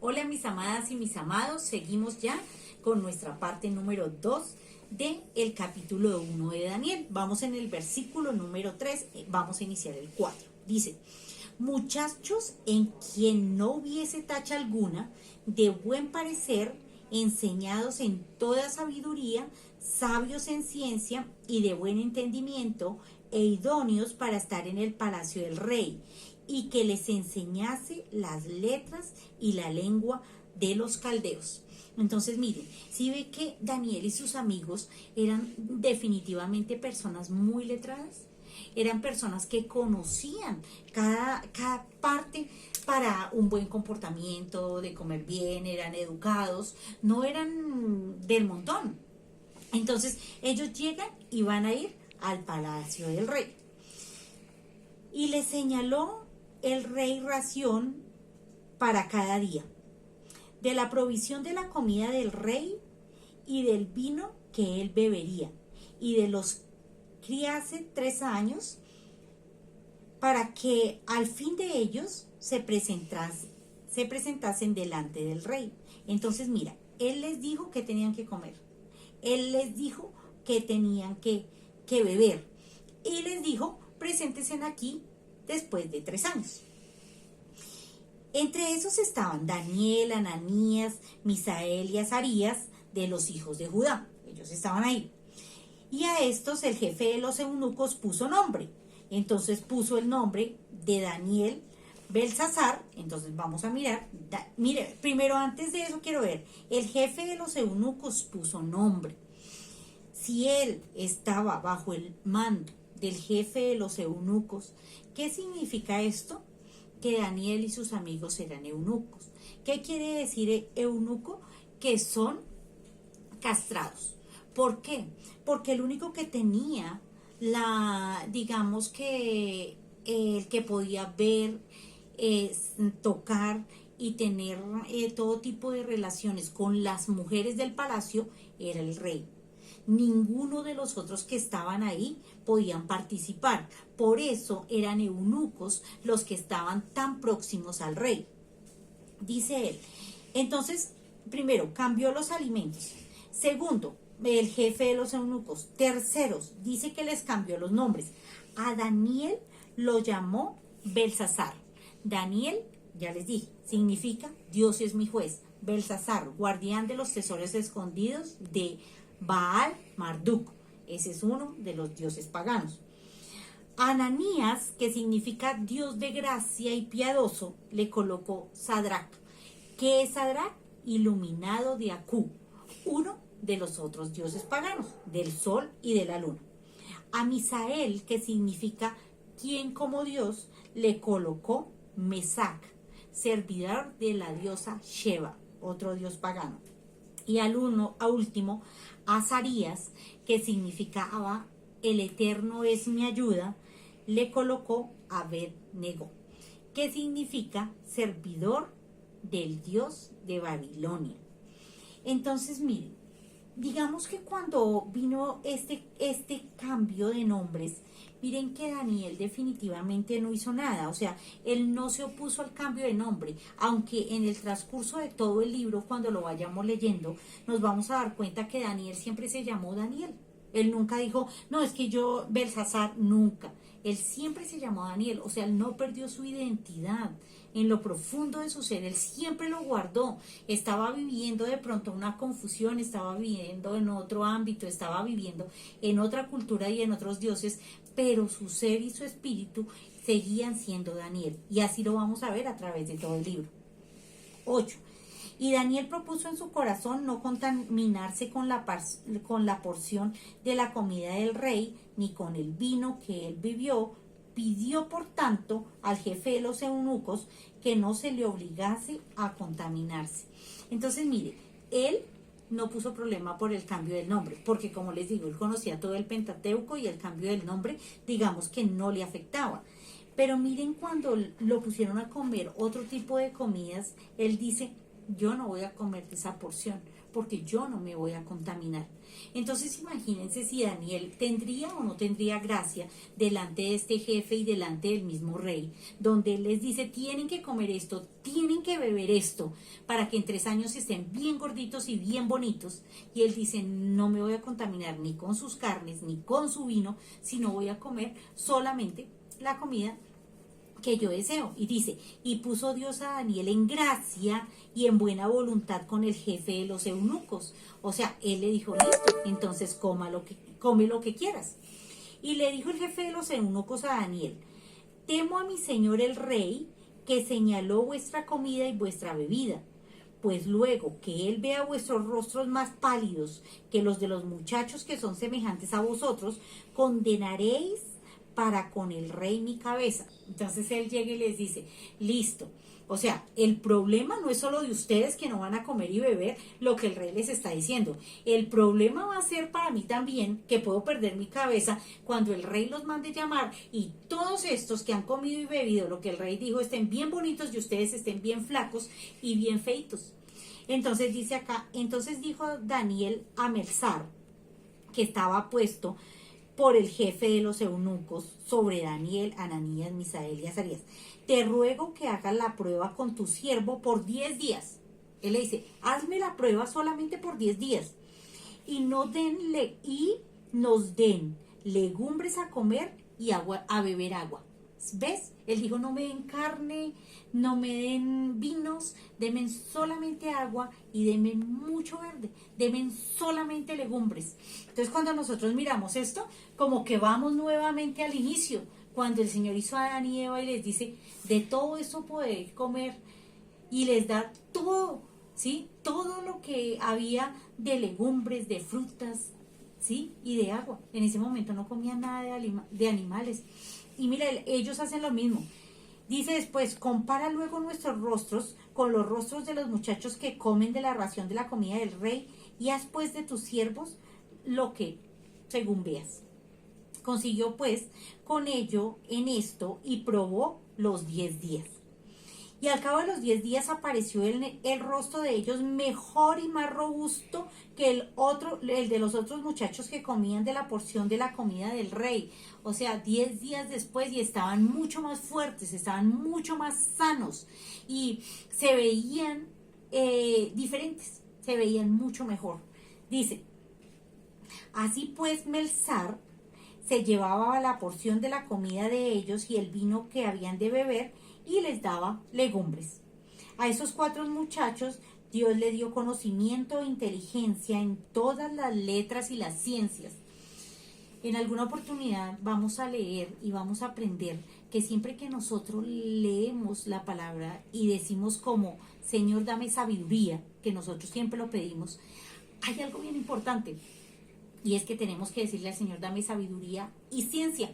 Hola mis amadas y mis amados, seguimos ya con nuestra parte número 2 del capítulo 1 de Daniel. Vamos en el versículo número 3, vamos a iniciar el 4. Dice, muchachos en quien no hubiese tacha alguna, de buen parecer, enseñados en toda sabiduría, sabios en ciencia y de buen entendimiento, e idóneos para estar en el palacio del rey, y que les enseñase las letras y la lengua de los caldeos. Entonces miren, si ve que Daniel y sus amigos eran definitivamente personas muy letradas, eran personas que conocían cada parte para un buen comportamiento, de comer bien, eran educados, no eran del montón. Entonces ellos llegan y van a ir al palacio del rey. Y le señaló el rey ración para cada día, de la provisión de la comida del rey y del vino que él bebería, y de los criase 3 años, para que al fin de ellos se presentasen delante del rey. Entonces mira, él les dijo que tenían que comer, él les dijo que tenían que beber, y les dijo, preséntense aquí después de 3 años. Entre esos estaban Daniel, Ananías, Misael y Azarías, de los hijos de Judá. Ellos estaban ahí. Y a estos el jefe de los eunucos puso nombre. Entonces puso el nombre de Daniel Belsasar. Entonces vamos a mirar. Mire, primero antes de eso quiero ver. El jefe de los eunucos puso nombre. Si él estaba bajo el mando del jefe de los eunucos, ¿qué significa esto? Que Daniel y sus amigos eran eunucos. ¿Qué quiere decir eunuco? Que son castrados. ¿Por qué? Porque el único que tenía digamos que el que podía ver, tocar y tener todo tipo de relaciones con las mujeres del palacio era el rey. Ninguno de los otros que estaban ahí podían participar. Por eso eran eunucos los que estaban tan próximos al rey. Dice él. Entonces, primero, cambió los alimentos. Segundo, el jefe de los eunucos. Terceros, dice que les cambió los nombres. A Daniel lo llamó Belsasar. Daniel, ya les dije, significa Dios es mi juez. Belsasar, guardián de los tesoros escondidos de Baal Marduk. Ese es uno de los dioses paganos. Ananías, que significa Dios de gracia y piadoso, le colocó Sadrach. ¿Qué es Sadrach? Iluminado de Acú, uno de los otros dioses paganos, del sol y de la luna. A Misael, que significa quien como Dios, le colocó Mesac, servidor de la diosa Sheba, otro dios pagano. Y a último, Azarías, que significaba el Eterno es mi ayuda, le colocó Abed-Nego, que significa servidor del dios de Babilonia. Entonces, miren, digamos que cuando vino este cambio de nombres, miren que Daniel definitivamente no hizo nada, o sea, él no se opuso al cambio de nombre, aunque en el transcurso de todo el libro, cuando lo vayamos leyendo, nos vamos a dar cuenta que Daniel siempre se llamó Daniel. Él nunca dijo, no, es que yo, Belsasar, nunca. Él siempre se llamó Daniel, o sea, él no perdió su identidad. En lo profundo de su ser, él siempre lo guardó. Estaba viviendo de pronto una confusión, estaba viviendo en otro ámbito, estaba viviendo en otra cultura y en otros dioses, pero su ser y su espíritu seguían siendo Daniel. Y así lo vamos a ver a través de todo el libro. 8. Y Daniel propuso en su corazón no contaminarse con la porción de la comida del rey, ni con el vino que él bebió. Pidió, por tanto, al jefe de los eunucos que no se le obligase a contaminarse. Entonces, mire, él no puso problema por el cambio del nombre, porque como les digo, él conocía todo el Pentateuco y el cambio del nombre, digamos que no le afectaba. Pero miren cuando lo pusieron a comer otro tipo de comidas, él dice, yo no voy a comer de esa porción, porque yo no me voy a contaminar. Entonces imagínense si Daniel tendría o no tendría gracia delante de este jefe y delante del mismo rey, donde él les dice, tienen que comer esto, tienen que beber esto, para que en 3 años estén bien gorditos y bien bonitos. Y él dice, no me voy a contaminar ni con sus carnes, ni con su vino, sino voy a comer solamente la comida que yo deseo. Y dice, y puso Dios a Daniel en gracia y en buena voluntad con el jefe de los eunucos. O sea, él le dijo, listo, entonces come lo que quieras. Y le dijo el jefe de los eunucos a Daniel, temo a mi señor el rey, que señaló vuestra comida y vuestra bebida. Pues luego que él vea vuestros rostros más pálidos que los de los muchachos que son semejantes a vosotros, condenaréis para con el rey mi cabeza. Entonces él llega y les dice, listo. O sea, el problema no es solo de ustedes que no van a comer y beber lo que el rey les está diciendo. El problema va a ser para mí también que puedo perder mi cabeza cuando el rey los mande llamar y todos estos que han comido y bebido lo que el rey dijo estén bien bonitos y ustedes estén bien flacos y bien feitos. Entonces dice acá, entonces dijo Daniel a Melzar, que estaba puesto por el jefe de los eunucos sobre Daniel, Ananías, Misael y Azarías, te ruego que hagas la prueba con tu siervo por 10 días. Él le dice, hazme la prueba solamente por 10 días y nos den legumbres a comer y agua a beber agua. ¿Ves? Él dijo, no me den carne, no me den vinos, denme solamente agua y denme mucho verde, denme solamente legumbres. Entonces cuando nosotros miramos esto, como que vamos nuevamente al inicio, cuando el Señor hizo a Adán y Eva y les dice, de todo eso podéis comer, y les da todo, ¿sí? Todo lo que había de legumbres, de frutas, ¿sí? Y de agua. En ese momento no comían nada de animales. Y mira, ellos hacen lo mismo. Dice después, compara luego nuestros rostros con los rostros de los muchachos que comen de la ración de la comida del rey, y haz pues de tus siervos lo que según veas. Consiguió pues con ello en esto y probó los 10 días. Y al cabo de los 10 días apareció el rostro de ellos mejor y más robusto que el de los otros muchachos que comían de la porción de la comida del rey. O sea, 10 días después, y estaban mucho más fuertes, estaban mucho más sanos y se veían diferentes, se veían mucho mejor. Dice, así pues Melzar se llevaba la porción de la comida de ellos y el vino que habían de beber, y les daba legumbres. A esos 4 muchachos Dios le dio conocimiento e inteligencia en todas las letras y las ciencias. En alguna oportunidad vamos a leer y vamos a aprender que siempre que nosotros leemos la palabra y decimos como, Señor, dame sabiduría, que nosotros siempre lo pedimos, hay algo bien importante, y es que tenemos que decirle al Señor, dame sabiduría y ciencia.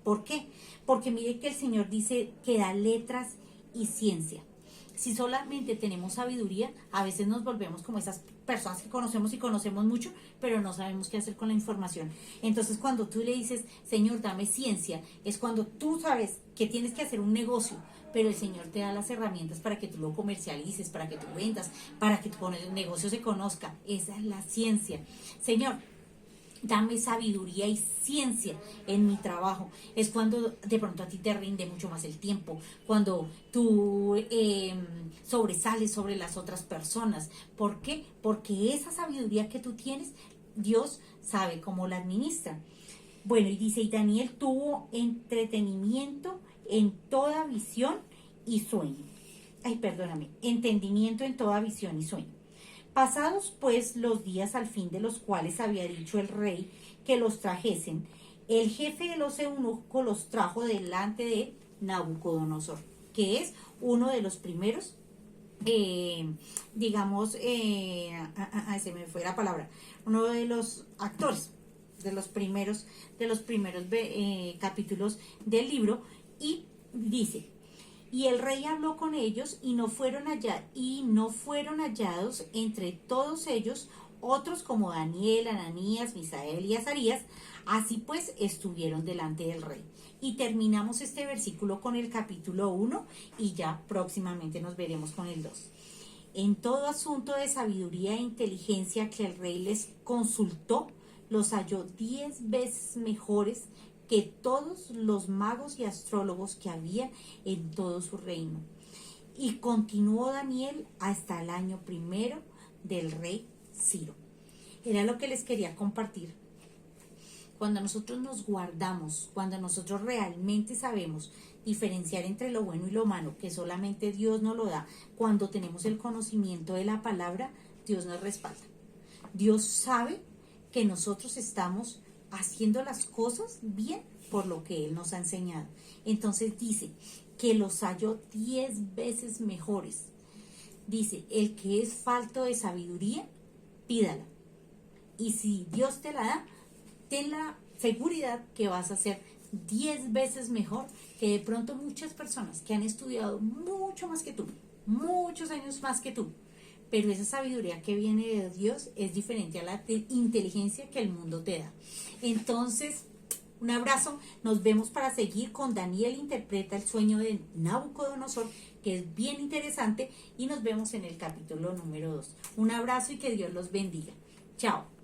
¿Por qué? Porque mire que el Señor dice que da letras y ciencia. Si solamente tenemos sabiduría, a veces nos volvemos como esas personas que conocemos y conocemos mucho, pero no sabemos qué hacer con la información. Entonces, cuando tú le dices, Señor, dame ciencia, es cuando tú sabes que tienes que hacer un negocio, pero el Señor te da las herramientas para que tú lo comercialices, para que tú vendas, para que con el negocio se conozca. Esa es la ciencia. Señor, dame sabiduría y ciencia en mi trabajo. Es cuando de pronto a ti te rinde mucho más el tiempo, cuando tú sobresales sobre las otras personas. ¿Por qué? Porque esa sabiduría que tú tienes, Dios sabe cómo la administra. Bueno, y dice, y Daniel tuvo entretenimiento en toda visión y sueño. Entendimiento en toda visión y sueño. Pasados pues los días al fin de los cuales había dicho el rey que los trajesen, el jefe de los eunucos los trajo delante de Nabucodonosor, que es uno de los primeros, se me fue la palabra, uno de los actores, de los primeros capítulos del libro, y dice, y el rey habló con ellos y no fueron hallados entre todos ellos otros como Daniel, Ananías, Misael y Azarías. Así pues estuvieron delante del rey. Y terminamos este versículo con el capítulo 1 y ya próximamente nos veremos con el 2. En todo asunto de sabiduría e inteligencia que el rey les consultó, los halló 10 veces mejores que todos los magos y astrólogos que había en todo su reino. Y continuó Daniel hasta el año primero del rey Ciro. Era lo que les quería compartir. Cuando nosotros nos guardamos, cuando nosotros realmente sabemos diferenciar entre lo bueno y lo malo, que solamente Dios nos lo da, cuando tenemos el conocimiento de la palabra, Dios nos respalda. Dios sabe que nosotros estamos haciendo las cosas bien por lo que Él nos ha enseñado. Entonces dice que los halló 10 veces mejores. Dice, el que es falto de sabiduría, pídala. Y si Dios te la da, ten la seguridad que vas a ser 10 veces mejor que de pronto muchas personas que han estudiado mucho más que tú, muchos años más que tú. Pero esa sabiduría que viene de Dios es diferente a la inteligencia que el mundo te da. Entonces, un abrazo, nos vemos para seguir con Daniel interpreta el sueño de Nabucodonosor, que es bien interesante, y nos vemos en el capítulo número 2. Un abrazo y que Dios los bendiga. Chao.